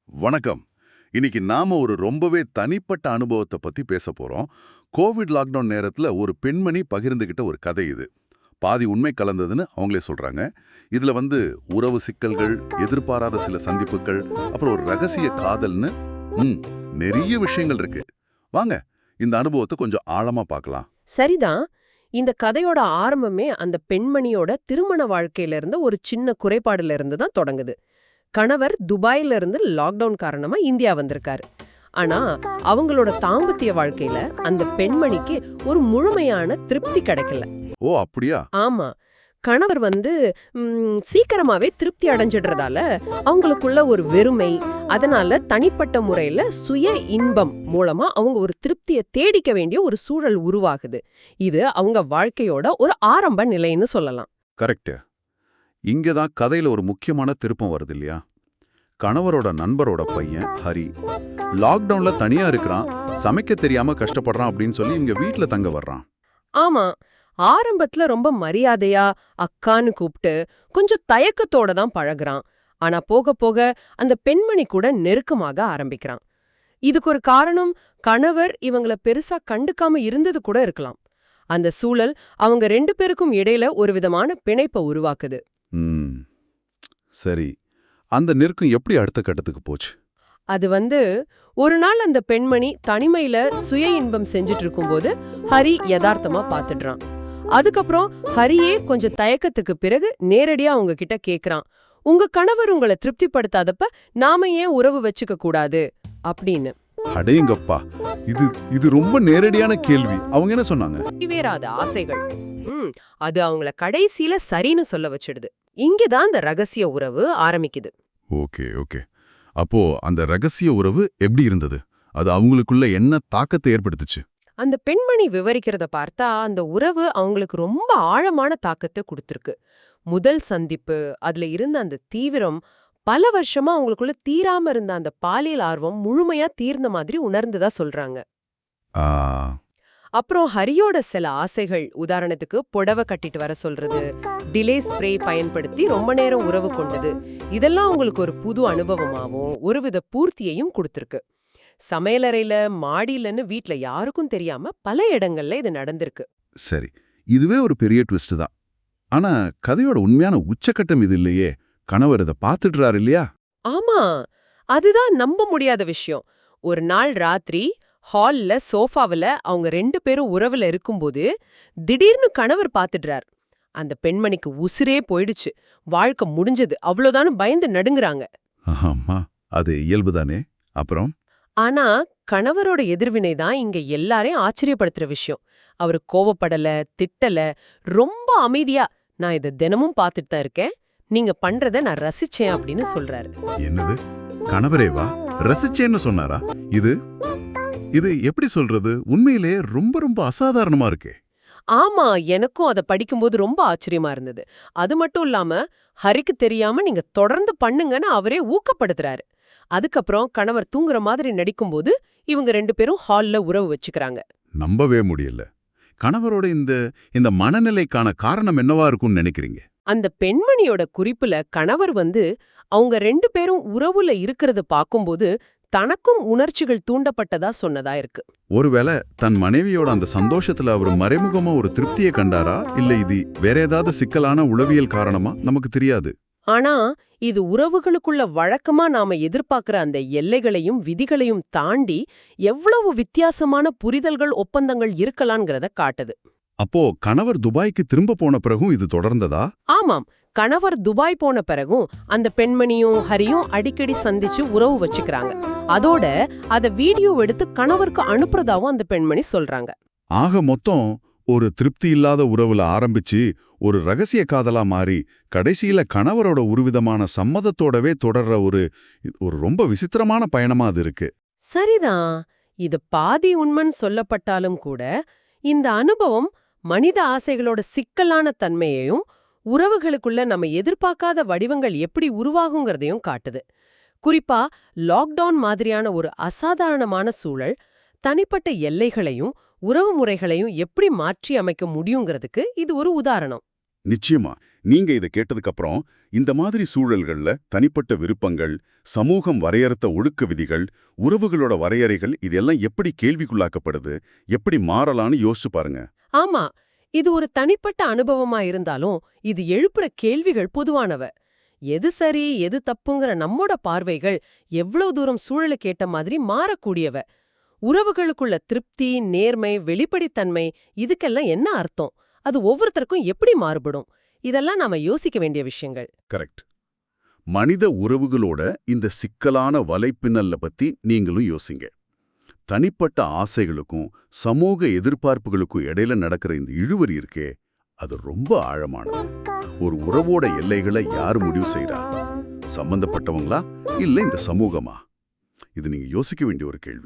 வணக்கம். இன்னைக்கு நாம ஒரு ரொம்பவே தனிப்பட்ட அனுபவத்தை பத்தி பேச போறோம். கோவிட் லாக்டவுன் நேரத்துல ஒரு பெண்மணி பகிர்ந்துகிட்ட ஒரு கதை இது. பாதி உண்மை கலந்ததுன்னு அவங்களே சொல்றாங்க. இதுல உறவு சிக்கல்கள், எதிர்பாராத சில சந்திப்புகள், அப்புறம் ஒரு ரகசிய காதல்னு ம் நிறைய விஷயங்கள் இருக்கு. வாங்க இந்த அனுபவத்தை கொஞ்சம் ஆழமா பார்க்கலாம். சரிதான். இந்த கதையோட ஆரம்பமே அந்த பெண்மணியோட திருமண வாழ்க்கையில இருந்த ஒரு சின்ன குறைபாடுல இருந்து தான் தொடங்குது. கணவர் துபாயில இருந்து லாக்டவுன் காரணமா இந்தியா வந்திருக்காரு. ஆனா அவங்களோட தாம்பத்திய வாழ்க்கையில அந்த பெண்மணிக்கு ஒரு முழுமையான திருப்தி கிடைக்கல. ஓ அப்படியா? ஆமா. கணவர் சீக்கிரமாவே திருப்தி அடைஞ்சிடுறதால அவங்களுக்குள்ள ஒரு வெறுமை, அதனால தனிப்பட்ட முறையில சுய இன்பம் மூலமா அவங்க ஒரு திருப்தியை தேடிக்க வேண்டிய ஒரு சூழல் உருவாகுது. இது அவங்க வாழ்க்கையோட ஒரு ஆரம்ப நிலைன்னு சொல்லலாம். கரெக்ட். இங்கதான் கதையில ஒரு முக்கியமான திருப்பம் வருது இல்லையா? கணவரோட நண்பரோட பையன் ஹரி லாக்டவுன்ல தனியா இருக்கிறான், சமைக்க தெரியாம கஷ்டப்படுறான் அப்படின்னு சொல்லி இங்க வீட்ல தங்க வர்றான். ஆமா. ஆரம்பத்துல ரொம்ப மரியாதையா அக்கான்னு கூப்பிட்டு கொஞ்சம் தயக்கத்தோட தான் பழகுறான். ஆனா போக போக அந்த பெண்மணி கூட நெருக்கமாக ஆரம்பிக்கிறான். இதுக்கு ஒரு காரணம் கணவர் இவங்கள பெருசா கண்டுக்காம இருந்தது கூட இருக்கலாம். அந்த சூழல் அவங்க ரெண்டு பேருக்கும் இடையில ஒரு விதமான பிணைப்பை உருவாக்குது. சரி, அந்த நெருக்கம் எப்படி அடுத்த கட்டத்துக்கு போச்சு? அது ஒரு நாள் அந்த பெண்மணி தனிமையில சுய இன்பம் செஞ்சுட்டு இருக்கும்போது ஹரி யதார்த்தமா பாத்துடுறான். அதுக்கப்புறம் ஹரியே கொஞ்சம் தயக்கத்துக்கு பிறகு நேரடியா அவங்க கிட்ட கேக்குறான், உங்க கணவர் உங்களை திருப்திப்படுத்தாதப்ப நாம ஏன் உறவு வச்சுக்க கூடாது அப்படின்னு. அடேங்கப்பா, இது ரொம்ப நேரடியான கேள்வி. அவங்க என்ன சொன்னாங்க? நிறைவேறாத ஆசைகள். அது அவங்கள கடைசியில சரின்னு சொல்ல வச்சிடுது. இங்கதான் அந்த ரகசிய உறவு ஆரம்பிக்குது. Okay okay. அப்போ அந்த ரகசிய உறவு எப்படி இருந்தது? அது அவங்களுக்குள்ள என்ன தாக்கத்தை ஏற்படுத்துச்சு? அந்த பெண்மணி விவரிக்கிறத பார்த்தா அந்த உறவு அவங்களுக்கு ரொம்ப ஆழமான தாக்கத்தை கொடுத்திருக்கு. முதல் சந்திப்பு, அதுல இருந்த அந்த தீவிரம், பல வருஷமா அவங்களுக்குள்ள தீராம இருந்த அந்த பாலியல் ஆர்வம் முழுமையா தீர்ந்த மாதிரி உணர்ந்ததா சொல்றாங்க. ஆ, அப்புறம் ஹரியோட சில ஆசைகள், உதாரணத்துக்கு புடவை கட்டிட்டு வர சொல்றது, டிலே ஸ்ப்ரே பயன்படுத்தி ரொம்ப நேரம் உறவு கொண்டது, இதெல்லாம் உங்களுக்கு ஒரு புது அனுபவமாவும் ஒருவித பூர்த்தியையும் கொடுத்திருக்கு. சமையலறையில, மாடியிலன்னு வீட்ல யாருக்கும் தெரியாம பல இடங்கள்ல இது நடந்திருக்கு. சரி, இதுவே ஒரு பெரிய ட்விஸ்ட் தான். ஆனா கதையோட உண்மையான உச்சக்கட்டம் இது இல்லையே. கணவர் இதை பார்த்துடுறாரு இல்லையா? ஆமா, அதுதான் நம்ப முடியாத விஷயம். ஒரு நாள் ராத்திரி ஹால்ல சோஃபாவுல அவங்க ரெண்டு பேரும் உறவுல இருக்கும்போது திடீர்னு கணவர் பாத்துடுறார். அந்த பெண்மணிக்கு உசிரே போயிடுச்சு, வாழ்க்கை முடிஞ்சது அவ்வளோதான்னு பயந்து நடுங்குறாங்க. ஆமா, அது இயல்புதானே. அப்புறம் ஆனா கணவரோட எதிர்வினை தான் இங்க எல்லாரையும் ஆச்சரியப்படுத்துற விஷயம். அவரு கோவப்படல, திட்டல, ரொம்ப அமைதியா நான் இதை தினமும் பார்த்துட்டு தான் இருக்கேன், நீங்க பண்றத நான் ரசிச்சேன் அப்படின்னு சொல்றாரு. என்னது, கணவரேவா ரசிச்சேன்னு சொன்னாரா? இது இது எப்படி சொல்றது? உண்மையிலே ரொம்ப ரொம்ப அசாதாரணமா இருக்கே. ஆமா, எனக்கும் அதை படிக்கும்போது ரொம்ப ஆச்சரியமா இருந்தது. அது மட்டும் இல்லாம ஹரிக்கு தெரியாம நீங்க தொடர்ந்து பண்ணுங்கன்னு அவரே ஊக்கப்படுத்துறாரு. அதுக்கப்புறம் கணவர் தூங்குற மாதிரி நடிக்கும்போது இவங்க ரெண்டு பேரும் ஹால்ல உறவு வச்சுக்கிறாங்க. நம்பவே முடியல. கணவரோட இந்த இந்த மனநிலைக்கான காரணம் என்னவா இருக்கும்னு நினைக்கிறீங்க? அந்த பெண்மணியோட குறிப்புல கணவர் அவங்க ரெண்டு பேரும் உறவுல இருக்கிறத பாக்கும்போது தனக்கும் உணர்ச்சிகள் தூண்டப்பட்டதா சொன்னதா இருக்கு. ஒருவேளை தன் மனைவியோட அந்த சந்தோஷத்துல அவர் மறைமுகமா ஒரு திருப்தியை கண்டாரா, இல்ல இது வேற ஏதாவது சிக்கலான உளவியல் காரணமா நமக்கு தெரியாது. ஆனா இது உறவுகளுக்குள்ள வழக்கமா நாம எதிர்பார்க்கிற அந்த எல்லைகளையும் விதிகளையும் தாண்டி எவ்வளவு வித்தியாசமான புரிதல்கள், ஒப்பந்தங்கள் இருக்கலாம்ங்கிறத காட்டுது. அப்போ கணவர் துபாய்க்கு திரும்ப போன பிறகும் இது தொடர்ந்ததா? ஆமாம், கணவர் துபாய் போன பிறகும் அந்த பெண்மணியும் ஹரியும் அடிக்கடி சந்திச்சு உறவு வச்சுக்கிறாங்க. அதோட அத வீடியோ எடுத்து கணவருக்கு அனுப்புறதாவும் அந்த பெண்மணி சொல்றாங்க. ஆக மொத்தம் ஒரு திருப்தி இல்லாத உறவுல ஆரம்பிச்சு ஒரு ரகசிய காதலா மாறி கடைசியில கணவரோட ஒருவிதமான சம்மதத்தோடவே தொடர்ற ஒரு ஒரு ரொம்ப விசித்திரமான பயணமா அது இருக்கு. சரிதான். இது பாதி உண்மைன்னு சொல்லப்பட்டாலும் கூட இந்த அனுபவம் மனித ஆசைகளோட சிக்கலான தன்மையையும் உறவுகளுக்குள்ள நம்ம எதிர்பார்க்காத வடிவங்கள் எப்படி உருவாகுங்கிறதையும் காட்டுது. குறிப்பா லாக்டவுன் மாதிரியான ஒரு அசாதாரணமான சூழல் தனிப்பட்ட எல்லைகளையும் உறவு முறைகளையும் எப்படி மாற்றி அமைக்க முடியுங்கிறதுக்கு இது ஒரு உதாரணம். நிச்சயமா நீங்க இதை கேட்டதுக்கு அப்புறம் இந்த மாதிரி சூழல்கள்ல தனிப்பட்ட விருப்பங்கள், சமூகம் வரையறுத்த ஒழுக்க விதிகள், உறவுகளோட வரையறைகள் இதெல்லாம் எப்படி கேள்விக்குள்ளாக்கப்படுது, எப்படி மாறலாம்னு யோசிச்சு பாருங்க. ஆமா, இது ஒரு தனிப்பட்ட அனுபவமா இருந்தாலும் இது எழுப்புற கேள்விகள் பொதுவானவ. எது சரி எது தப்புங்கிற நம்மோட பார்வைகள் எவ்வளவு தூரம் சூழலுக்கு ஏத்த மாதிரி மாறக்கூடியவ. உறவுகளுக்குள்ள திருப்தி, நேர்மை, வெளிப்படைத்தன்மை இதுக்கெல்லாம் என்ன அர்த்தம்? அது ஒவ்வொருத்தருக்கும் எப்படி மாறுபடும்? இதெல்லாம் நாம யோசிக்க வேண்டிய விஷயங்கள். கரெக்ட். மனித உறவுகளோட இந்த சிக்கலான வலைப்பின்னல்ல பத்தி நீங்களும் யோசிங்க. தனிப்பட்ட ஆசைகளுக்கும் சமூக எதிர்பார்ப்புகளுக்கும் இடையில நடக்கிற இந்த இழுவரி இருக்கே, அது ரொம்ப ஆழமானது. ஒரு உறவோட எல்லைகளை யார் முடிவு செய்றா? சம்பந்தப்பட்டவங்களா இல்ல இந்த சமூகமா? இது நீங்க யோசிக்க வேண்டிய ஒரு கேள்வி.